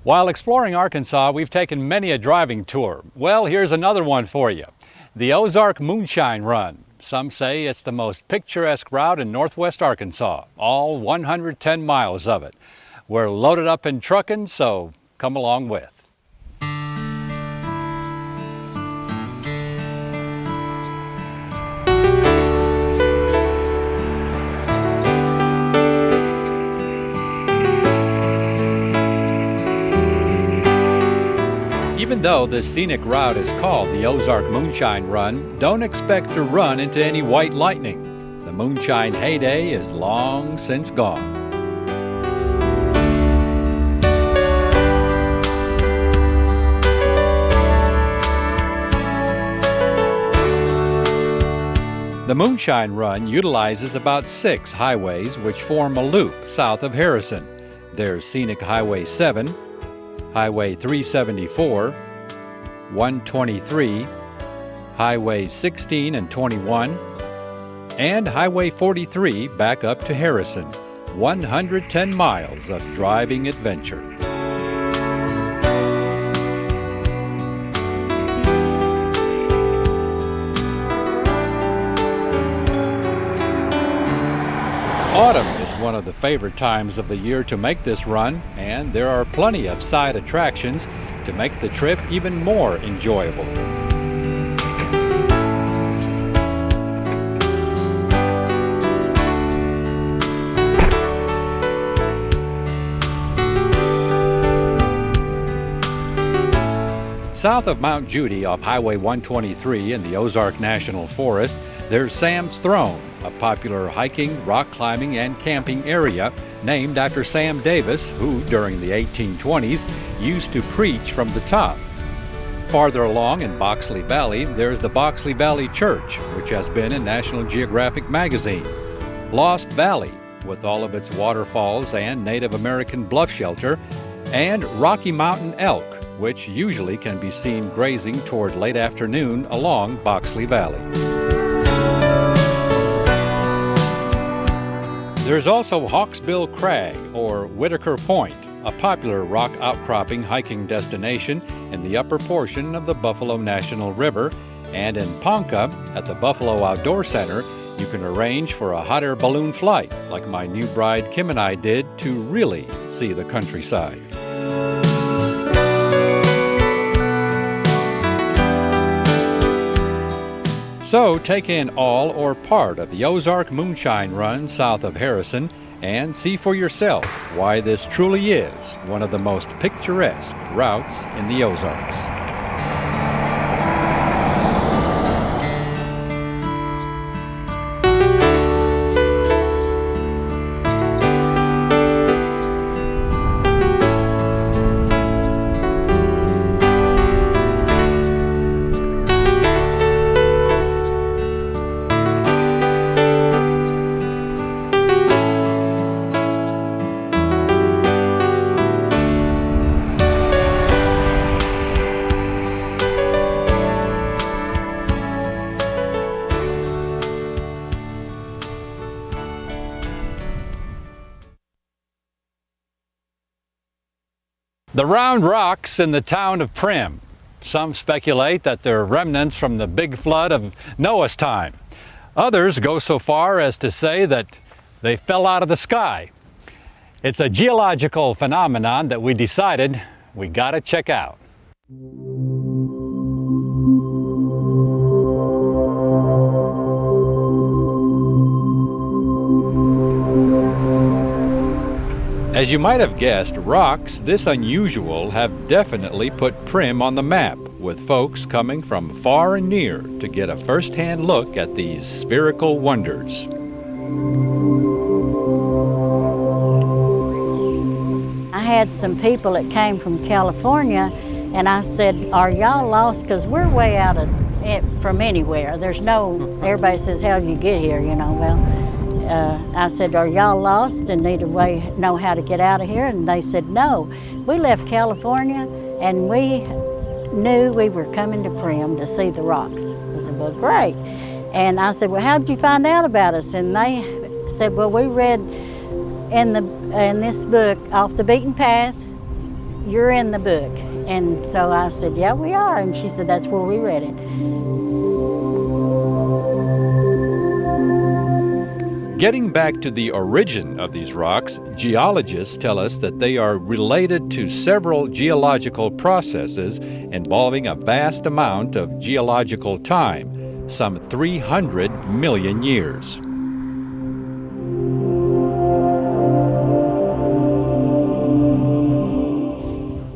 While exploring Arkansas, we've taken many a driving tour. Well, here's another one for you. The Ozark Moonshine Run. Some say it's the most picturesque route in northwest Arkansas, all 110 miles of it. We're loaded up in trucking, so come along with. Even though this scenic route is called the Ozark Moonshine Run, don't expect to run into any white lightning. The moonshine heyday is long since gone. The Moonshine Run utilizes about 6 highways which form a loop south of Harrison. There's Scenic Highway 7, Highway 374, 123, Highway 16 and 21, and Highway 43 back up to Harrison. 110 miles of driving adventure. Autumn is one of the favorite times of the year to make this run, and there are plenty of side attractions to make the trip even more enjoyable. South of Mount Judy off Highway 123 in the Ozark National Forest, there's Sam's Throne, a popular hiking, rock climbing, and camping area named after Sam Davis, who during the 1820s used to preach from the top. Farther along in Boxley Valley, there's the Boxley Valley Church, which has been in National Geographic magazine. Lost Valley, with all of its waterfalls and Native American bluff shelter, and Rocky Mountain Elk, which usually can be seen grazing toward late afternoon along Boxley Valley. There's also Hawksbill Crag, or Whitaker Point, a popular rock outcropping hiking destination in the upper portion of the Buffalo National River, and in Ponca, at the Buffalo Outdoor Center, you can arrange for a hot air balloon flight, like my new bride Kim and I did, to really see the countryside. So take in all or part of the Ozark Moonshine Run south of Harrison and see for yourself why this truly is one of the most picturesque routes in the Ozarks. The round rocks in the town of Prim. Some speculate that they're remnants from the big flood of Noah's time. Others go so far as to say that they fell out of the sky. It's a geological phenomenon that we decided we gotta check out. As you might have guessed, rocks this unusual have definitely put Prim on the map, with folks coming from far and near to get a first-hand look at these spherical wonders. I had some people that came from California, and I said, "Are y'all lost? Because we're way out of it from anywhere. There's no, everybody says, how do you get here, you know, well. I said, "Are y'all lost and need a way, know how to get out of here?" And they said, "No, we left California and we knew we were coming to Prim to see the rocks." I said, "Well, great." And I said, "Well, how did you find out about us?" And they said, "Well, we read in this book, Off the Beaten Path, you're in the book. And so I said, yeah, we are. And she said, that's where we read it. Getting back to the origin of these rocks, geologists tell us that they are related to several geological processes involving a vast amount of geological time, some 300 million years.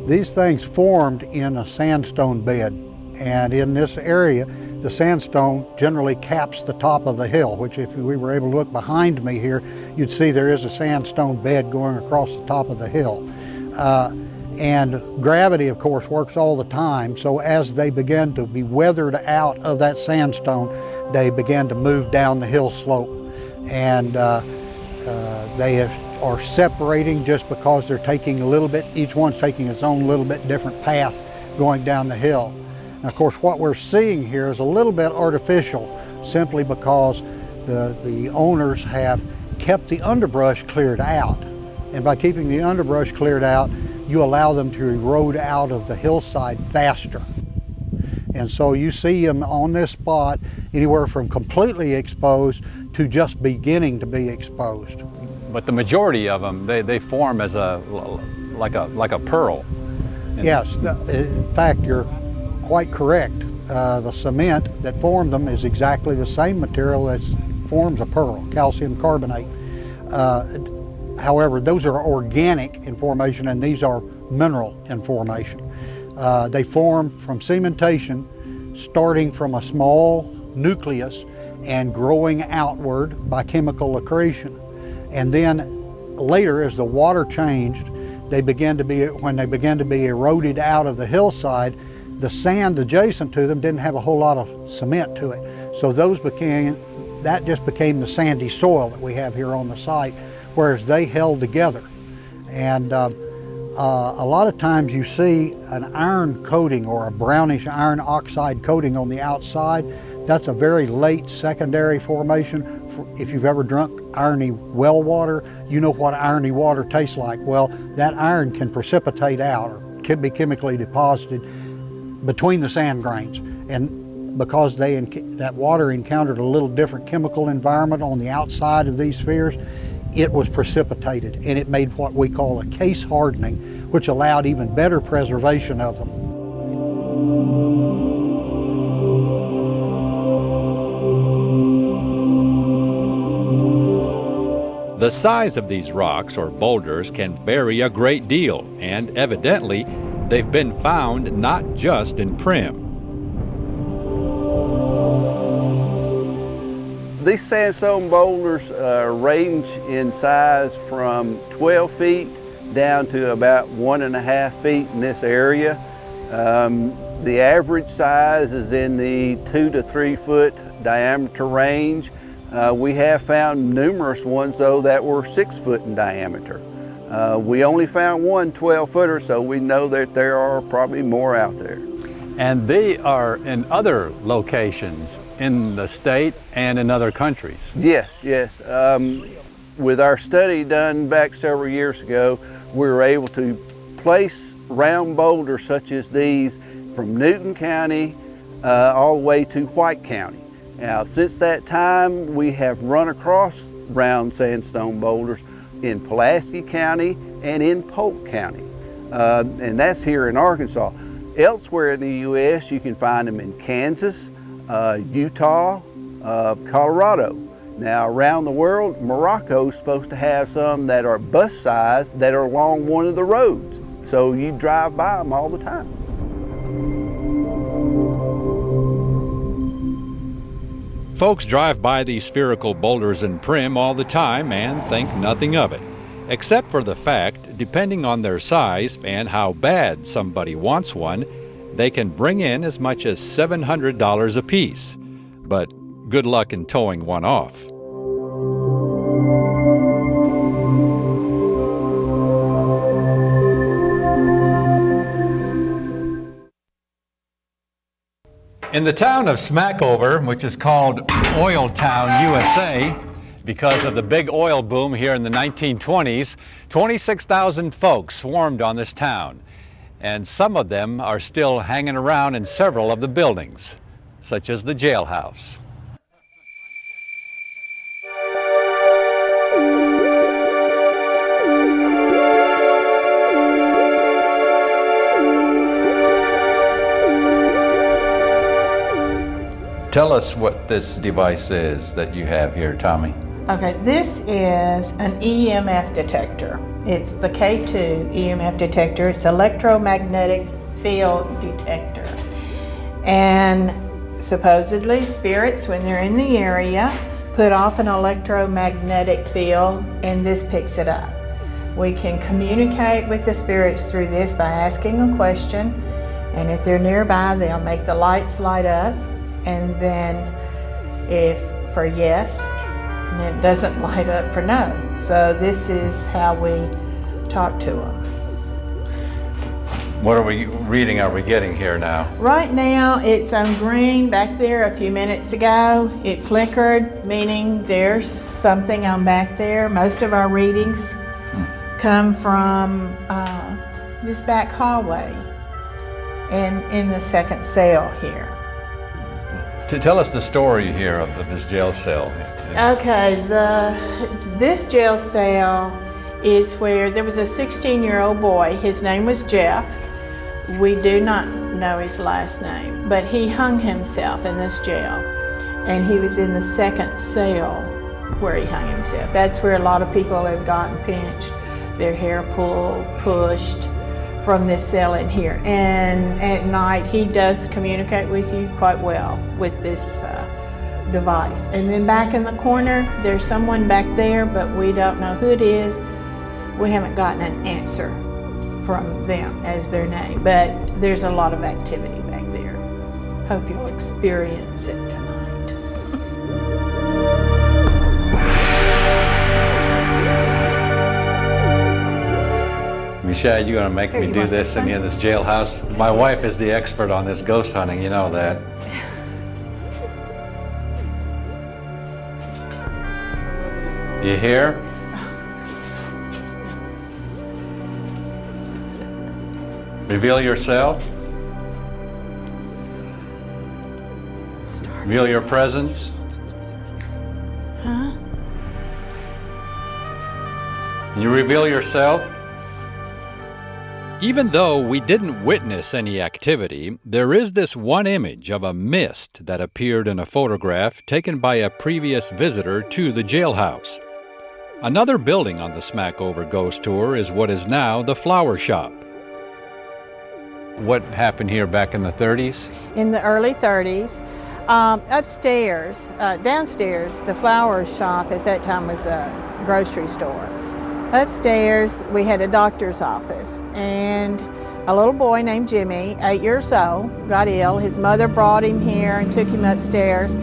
These things formed in a sandstone bed, and in this area, the sandstone generally caps the top of the hill, which if we were able to look behind me here, you'd see there is a sandstone bed going across the top of the hill. And gravity, of course, works all the time, so as they began to be weathered out of that sandstone, they began to move down the hill slope. And they are separating just because they're taking a little bit, each one's taking its own little bit different path going down the hill. And of course, what we're seeing here is a little bit artificial, simply because the owners have kept the underbrush cleared out. And by keeping the underbrush cleared out, you allow them to erode out of the hillside faster. And so you see them on this spot anywhere from completely exposed to just beginning to be exposed. But the majority of them, they form as like a pearl. Yes, in fact, you're quite correct. The cement that formed them is exactly the same material that forms a pearl, calcium carbonate. However, those are organic in formation and these are mineral in formation. They form from cementation, starting from a small nucleus and growing outward by chemical accretion. And then later, as the water changed, when they began to be eroded out of the hillside, the sand adjacent to them didn't have a whole lot of cement to it. So that just became the sandy soil that we have here on the site, whereas they held together. And a lot of times you see an iron coating or a brownish iron oxide coating on the outside. That's a very late secondary formation. If you've ever drunk irony well water, you know what irony water tastes like. Well, that iron can precipitate out or can be chemically deposited between the sand grains. And because that water encountered a little different chemical environment on the outside of these spheres, it was precipitated and it made what we call a case hardening, which allowed even better preservation of them. The size of these rocks or boulders can vary a great deal, and evidently they've been found not just in Prim. These sandstone boulders range in size from 12 feet down to about 1.5 feet in this area. The average size is in the 2 to 3 foot diameter range. We have found numerous ones though that were 6 foot in diameter. We only found one 12-footer, so we know that there are probably more out there. And they are in other locations in the state and in other countries. Yes. With our study done back several years ago, we were able to place round boulders such as these from Newton County all the way to White County. Now, since that time, we have run across round sandstone boulders in Pulaski County and in Polk County, and that's here in Arkansas. Elsewhere in the U.S., you can find them in Kansas, Utah, Colorado. Now, around the world, Morocco is supposed to have some that are bus size that are along one of the roads, so you drive by them all the time. Folks drive by these spherical boulders in Prim all the time and think nothing of it, except for the fact, depending on their size and how bad somebody wants one, they can bring in as much as $700 a piece. But good luck in towing one off. In the town of Smackover, which is called Oil Town, USA, because of the big oil boom here in the 1920s, 26,000 folks swarmed on this town. and some of them are still hanging around in several of the buildings, such as the jailhouse. Tell us what this device is that you have here, Tommy. Okay, this is an EMF detector. It's the K2 EMF detector. It's electromagnetic field detector. And supposedly spirits, when they're in the area, put off an electromagnetic field, and this picks it up. We can communicate with the spirits through this by asking a question, and if they're nearby, they'll make the lights light up, and then if for yes, and it doesn't light up for no. So this is how we talk to them. What reading are we getting here now? Right now it's on green. Back there a few minutes ago it flickered, meaning there's something on back there. Most of our readings come from this back hallway and in the second cell here. To tell us the story here of this jail cell. Okay, this jail cell is where there was a 16-year-old boy. His name was Jeff. We do not know his last name, but he hung himself in this jail, and he was in the second cell where he hung himself. That's where a lot of people have gotten pinched, their hair pulled, pushed from this cell in here. And at night he does communicate with you quite well with this device. And then back in the corner there's someone back there, but we don't know who it is. We haven't gotten an answer from them as their name, but there's a lot of activity back there. Hope you'll experience it tonight. Michelle, you're going to make me do this in this jailhouse? My wife is the expert on this ghost hunting, you know that. You hear? Reveal yourself. Reveal your presence. Huh? You reveal yourself. Even though we didn't witness any activity, there is this one image of a mist that appeared in a photograph taken by a previous visitor to the jailhouse. Another building on the Smackover Ghost Tour is what is now the flower shop. What happened here back in the 30s? In the early 30s. Upstairs, downstairs, the flower shop at that time was a grocery store. Upstairs, we had a doctor's office, and a little boy named Jimmy, 8 years old, got ill. His mother brought him here and took him upstairs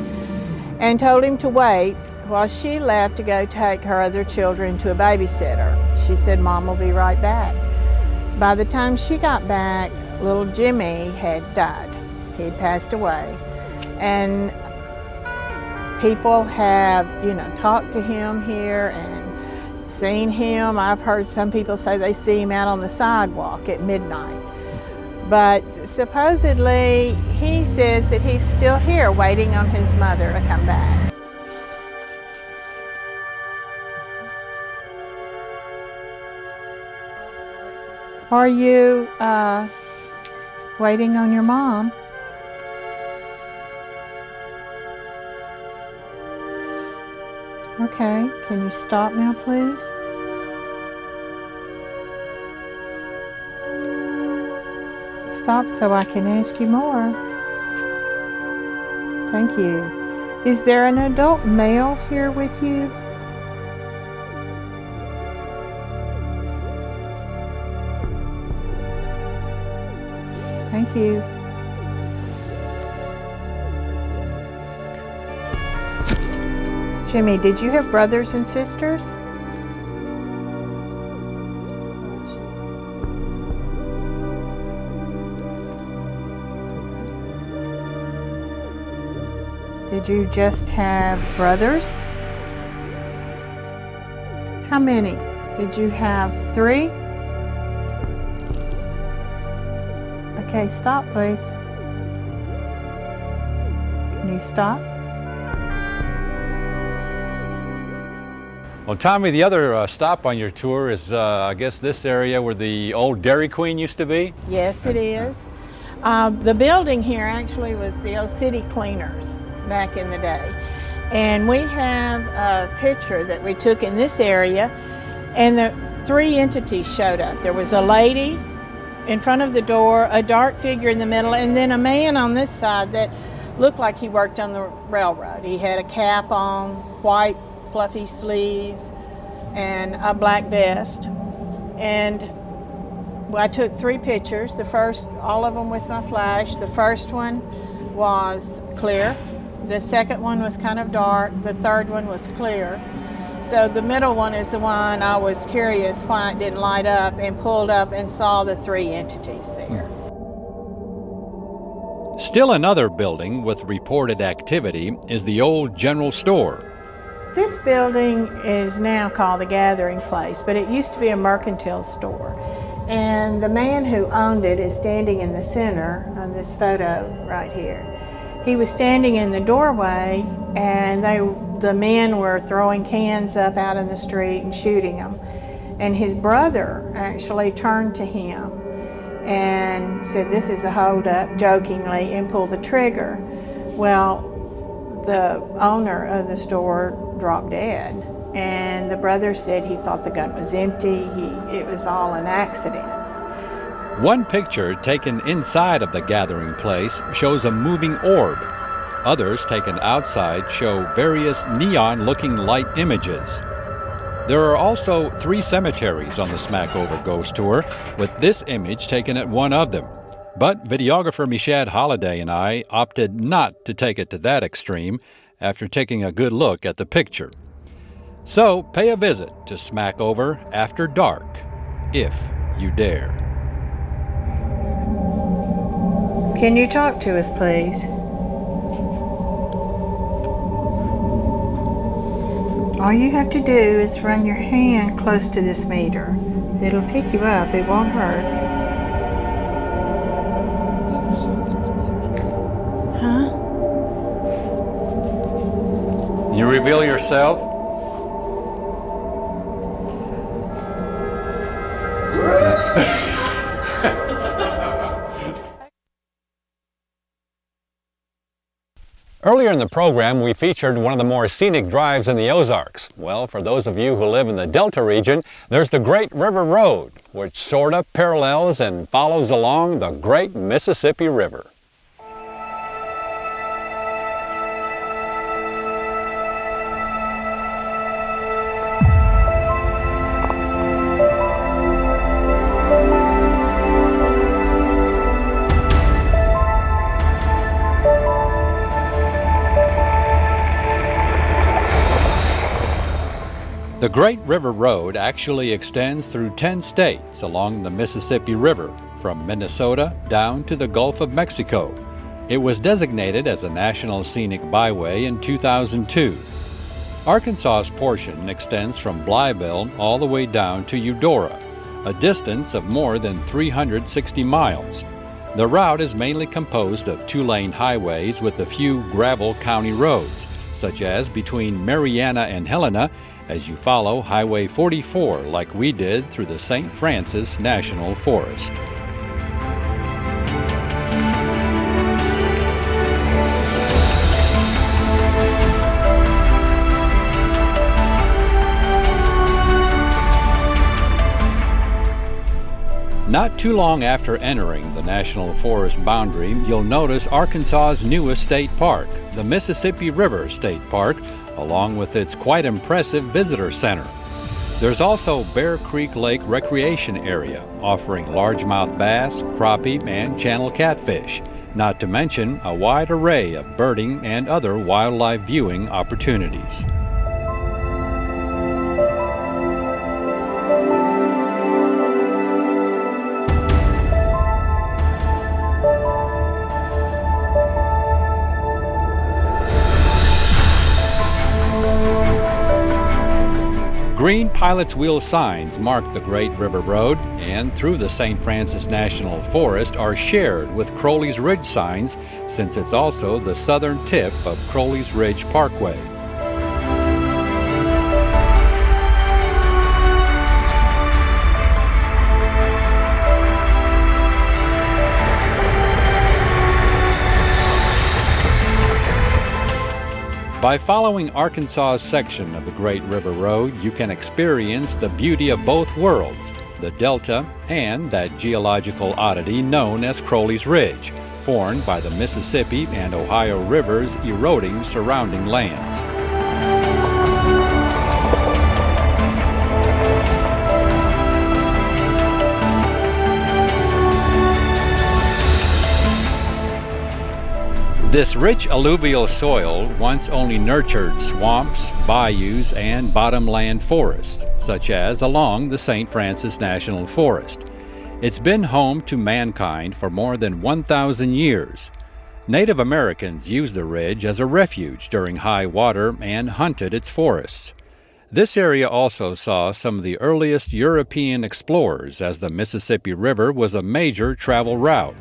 and told him to wait while she left to go take her other children to a babysitter. She said, "Mom will be right back." By the time she got back, little Jimmy had died. He'd passed away. And people have, talked to him here and seen him. I've heard some people say they see him out on the sidewalk at midnight. But supposedly, he says that he's still here waiting on his mother to come back. Are you waiting on your mom? Okay, can you stop now, please? Stop so I can ask you more. Thank you. Is there an adult male here with you? Thank you. Jimmy, did you have brothers and sisters? Did you just have brothers? How many? Did you have 3? Okay, stop, please. Can you stop? Well, Tommy, the other stop on your tour is, I guess, this area where the old Dairy Queen used to be? Yes, it is. The building here actually was the old city cleaners back in the day. And we have a picture that we took in this area, and the three entities showed up. There was a lady in front of the door, a dark figure in the middle, and then a man on this side that looked like he worked on the railroad. He had a cap on, white fluffy sleeves, and a black vest. And I took three pictures. The first, all of them with my flash. The first one was clear. The second one was kind of dark. The third one was clear. So the middle one is the one I was curious why it didn't light up, and pulled up and saw the three entities there. Still another building with reported activity is the old general store. This building is now called the Gathering Place, but it used to be a mercantile store. And the man who owned it is standing in the center on this photo right here. He was standing in the doorway, and the men were throwing cans up out in the street and shooting them. And his brother actually turned to him and said, "This is a holdup," jokingly, and pulled the trigger. Well, the owner of the store dropped dead, and the brother said he thought the gun was empty. It was all an accident. One picture taken inside of the Gathering Place shows a moving orb. Others taken outside show various neon-looking light images. There are also 3 cemeteries on the Smackover Ghost Tour, with this image taken at one of them. But videographer Michad Holliday and I opted not to take it to that extreme after taking a good look at the picture. So pay a visit to Smackover after dark, if you dare. Can you talk to us, please? All you have to do is run your hand close to this meter. It'll pick you up, it won't hurt. Huh? You reveal yourself? Earlier in the program, we featured one of the more scenic drives in the Ozarks. Well, for those of you who live in the Delta region, there's the Great River Road, which sort of parallels and follows along the Great Mississippi River. The Great River Road actually extends through 10 states along the Mississippi River, from Minnesota down to the Gulf of Mexico. It was designated as a National Scenic Byway in 2002. Arkansas's portion extends from Blytheville all the way down to Eudora, a distance of more than 360 miles. The route is mainly composed of 2-lane highways with a few gravel county roads, such as between Marianna and Helena, as you follow Highway 44 like we did through the St. Francis National Forest. Not too long after entering the National Forest boundary, you'll notice Arkansas's newest state park, the Mississippi River State Park, along with its quite impressive visitor center. There's also Bear Creek Lake Recreation Area, offering largemouth bass, crappie, and channel catfish, not to mention a wide array of birding and other wildlife viewing opportunities. green pilot's wheel signs mark the Great River Road, and through the St. Francis National Forest are shared with Crowley's Ridge signs, since it's also the southern tip of Crowley's Ridge Parkway. By following Arkansas's section of the Great River Road, you can experience the beauty of both worlds, the Delta and that geological oddity known as Crowley's Ridge, formed by the Mississippi and Ohio rivers eroding surrounding lands. This rich alluvial soil once only nurtured swamps, bayous, and bottomland forests, such as along the St. Francis National Forest. It's been home to mankind for more than 1,000 years. Native Americans used the ridge as a refuge during high water and hunted its forests. This area also saw some of the earliest European explorers, as the Mississippi River was a major travel route.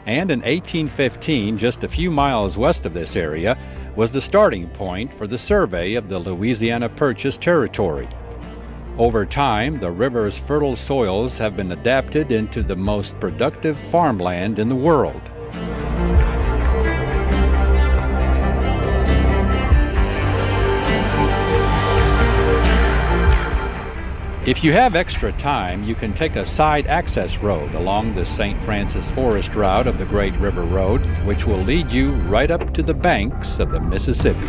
And in 1815, just a few miles west of this area, was the starting point for the survey of the Louisiana Purchase territory. Over time, the river's fertile soils have been adapted into the most productive farmland in the world. If you have extra time, you can take a side access road along the St. Francis Forest route of the Great River Road, which will lead you right up to the banks of the Mississippi.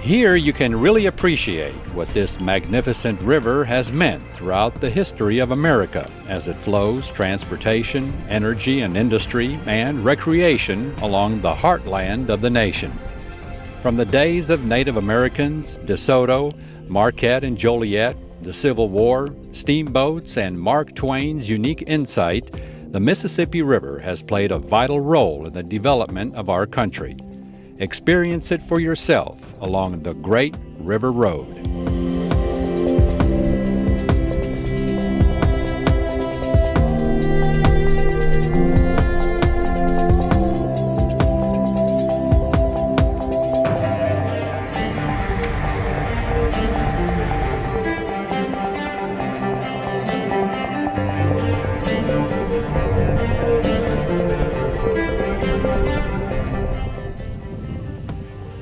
Here you can really appreciate what this magnificent river has meant throughout the history of America as it flows transportation, energy and industry, and recreation along the heartland of the nation. From the days of Native Americans, DeSoto, Marquette and Joliet, the Civil War, steamboats, and Mark Twain's unique insight, the Mississippi River has played a vital role in the development of our country. Experience it for yourself along the Great River Road.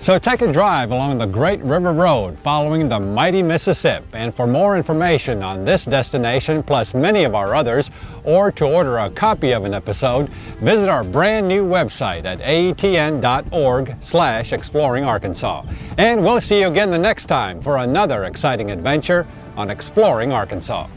So take a drive along the Great River Road following the mighty Mississippi. And for more information on this destination plus many of our others, or to order a copy of an episode, visit our brand new website at aetn.org/exploringarkansas. And we'll see you again the next time for another exciting adventure on Exploring Arkansas.